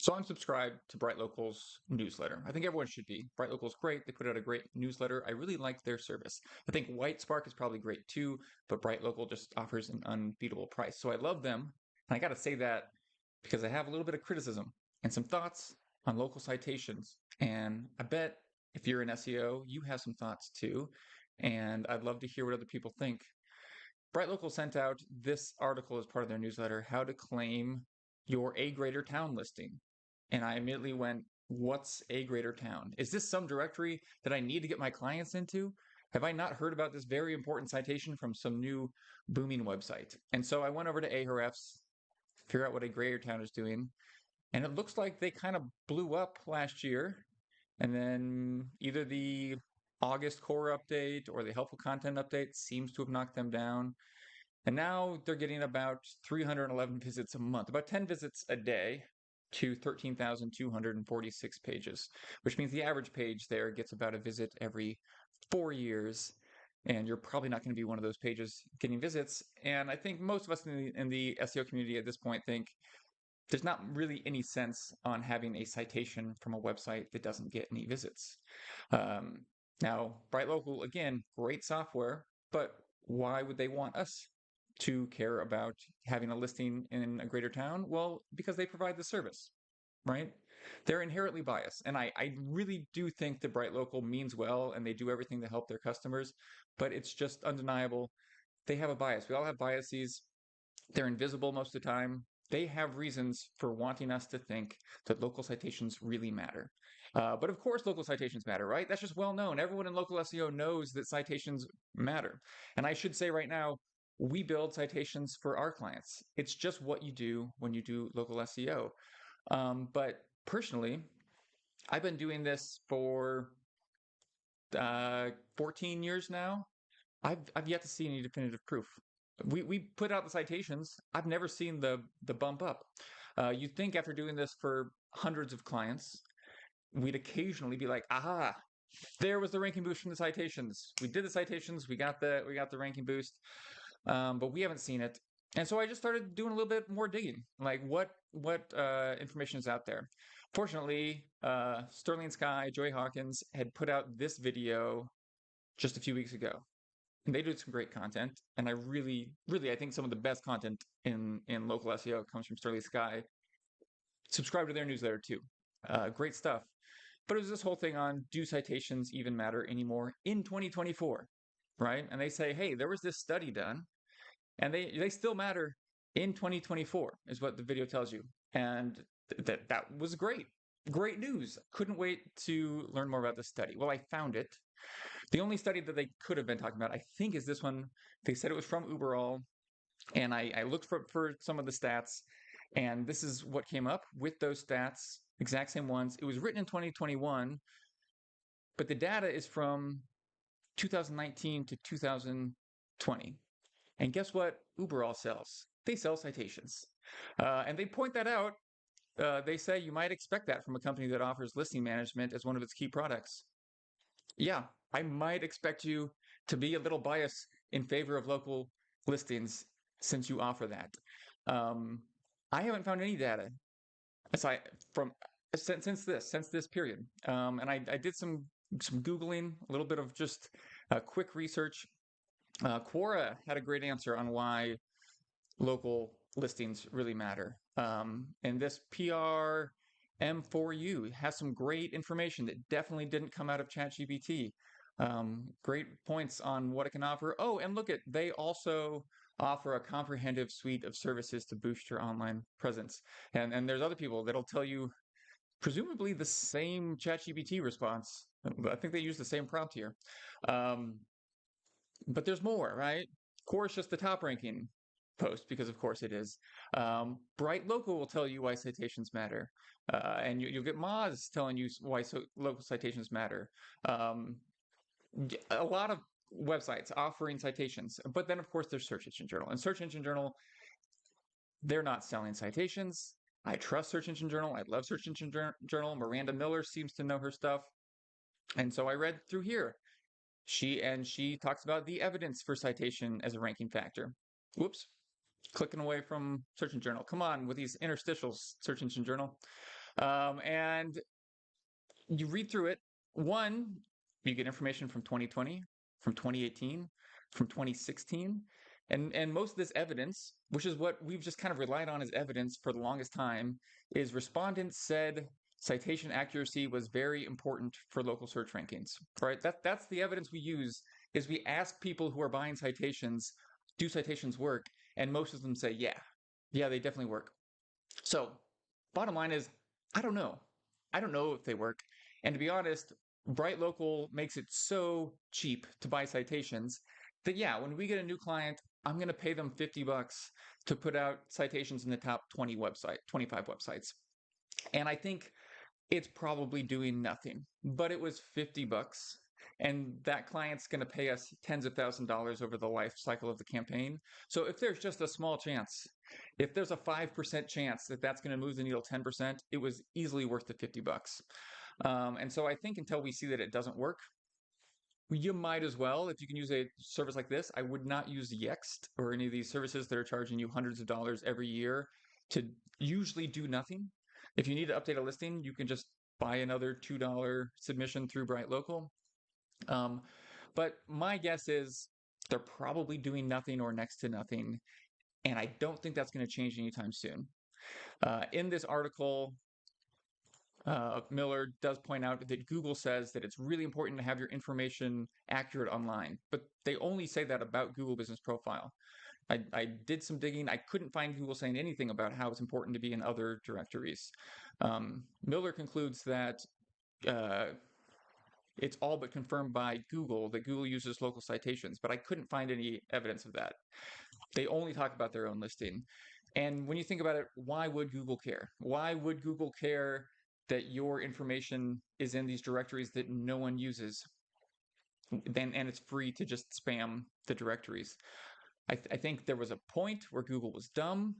So I'm subscribed to Bright Local's newsletter. I think everyone should be. Bright Local's great. They put out a great newsletter. I really like their service. I think White Spark is probably great too, but Bright Local just offers an unbeatable price. So I love them. And I got to say that because I have a little bit of criticism and some thoughts on local citations. And I bet if you're an SEO, you have some thoughts too. And I'd love to hear what other people think. Bright Local sent out this article as part of their newsletter, How to Claim Your A Grader Town Listing. And I immediately went, what's A Grader Town? Is this some directory that I need to get my clients into? Have I not heard about this very important citation from some new booming website? And so I went over to Ahrefs, figure out what A Grader Town is doing. And it looks like they kind of blew up last year. And then either the August core update or the helpful content update seems to have knocked them down. And now they're getting about 311 visits a month, about 10 visits a day to 13,246 pages, which means the average page there gets about a visit every 4 years. And you're probably not going to be one of those pages getting visits. And I think most of us in the SEO community at this point think there's not really any sense on having a citation from a website that doesn't get any visits. Now, Bright Local, again, great software, but why would they want us to care about having a listing in a greater town? Well, because they provide the service, right? They're inherently biased. And I really do think that Bright Local means well and they do everything to help their customers, but it's just undeniable. They have a bias. We all have biases. They're invisible most of the time. They have reasons for wanting us to think that local citations really matter. But of course, local citations matter, right? That's just well known. Everyone in local SEO knows that citations matter. And I should say right now, we build citations for our clients. It's just what you do when you do local SEO. But personally, I've been doing this for 14 years now. I've yet to see any definitive proof. We put out the citations. I've never seen the bump up. You'd think after doing this for hundreds of clients, we'd occasionally be like, aha, there was the ranking boost from the citations. We did the citations, we got the ranking boost, but we haven't seen it. And so I just started doing a little bit more digging, like what information is out there. Fortunately, Sterling Sky, Joy Hawkins had put out this video just a few weeks ago. And they do some great content, and I really think some of the best content in local SEO comes from Sterling Sky. Subscribe to their newsletter too. Great stuff. But it was this whole thing on, do citations even matter anymore in 2024, right? And they say, hey, there was this study done, and they still matter in 2024, is what the video tells you. And that was great. Great news. Couldn't wait to learn more about this study. Well, I found it. The only study that they could have been talking about, I think, is this one. They said it was from Uberall, and I looked for some of the stats, and this is what came up with those stats, exact same ones. It was written in 2021, but the data is from 2019 to 2020. And guess what Uberall sells? They sell citations. And they point that out. They say you might expect that from a company that offers listing management as one of its key products. Yeah, I might expect you to be a little biased in favor of local listings since you offer that. I haven't found any data aside from since this period. And I did some Googling, a little bit of just quick research. Quora had a great answer on why local listings really matter. And this PR M4U has some great information that definitely didn't come out of ChatGPT. Great points on what it can offer. Oh, and look they also offer a comprehensive suite of services to boost your online presence. And there's other people that'll tell you presumably the same ChatGPT response. I think they use the same prompt here. But there's more, right? Core is just the top ranking post, because of course it is. Bright Local will tell you why citations matter. And you'll get Moz telling you why local citations matter. A lot of websites offering citations. But then, of course, there's Search Engine Journal. And Search Engine Journal, they're not selling citations. I trust Search Engine Journal. I love Search Engine Journal. Miranda Miller seems to know her stuff. And so I read through here. She talks about the evidence for citation as a ranking factor. Whoops. Clicking away from Search Engine Journal. Come on with these interstitials, Search Engine Journal. And you read through it. One, you get information from 2020, from 2018, from 2016. And most of this evidence, which is what we've just kind of relied on as evidence for the longest time, is respondents said citation accuracy was very important for local search rankings. Right? That's the evidence we use is we ask people who are buying citations, do citations work? And most of them say, yeah. Yeah, they definitely work. So, bottom line is, I don't know. I don't know if they work. And to be honest, Bright Local makes it so cheap to buy citations that, yeah, when we get a new client, I'm going to pay them $50 to put out citations in the top 25 websites. And I think it's probably doing nothing, but it was $50. And that client's going to pay us tens of thousands of dollars over the life cycle of the campaign. So if there's just a small chance, if there's a 5% chance that that's going to move the needle 10%, it was easily worth the $50. And so I think until we see that it doesn't work, you might as well, if you can use a service like this. I would not use Yext or any of these services that are charging you hundreds of dollars every year to usually do nothing. If you need to update a listing, you can just buy another $2 submission through Bright Local. But my guess is they're probably doing nothing or next to nothing. And I don't think that's going to change anytime soon. In this article, Miller does point out that Google says that it's really important to have your information accurate online, but they only say that about Google Business Profile. I did some digging. I couldn't find Google saying anything about how it's important to be in other directories. Miller concludes that it's all but confirmed by Google that Google uses local citations, but I couldn't find any evidence of that. They only talk about their own listing. And when you think about it, why would Google care? Why would Google care that your information is in these directories that no one uses? And it's free to just spam the directories. I think there was a point where Google was dumb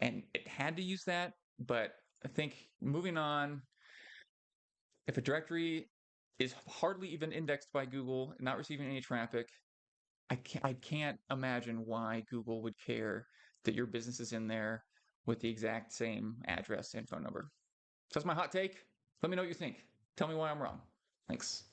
and it had to use that. But I think moving on, if a directory is hardly even indexed by Google, not receiving any traffic, I can't imagine why Google would care that your business is in there with the exact same address and phone number. So that's my hot take. Let me know what you think. Tell me why I'm wrong. Thanks.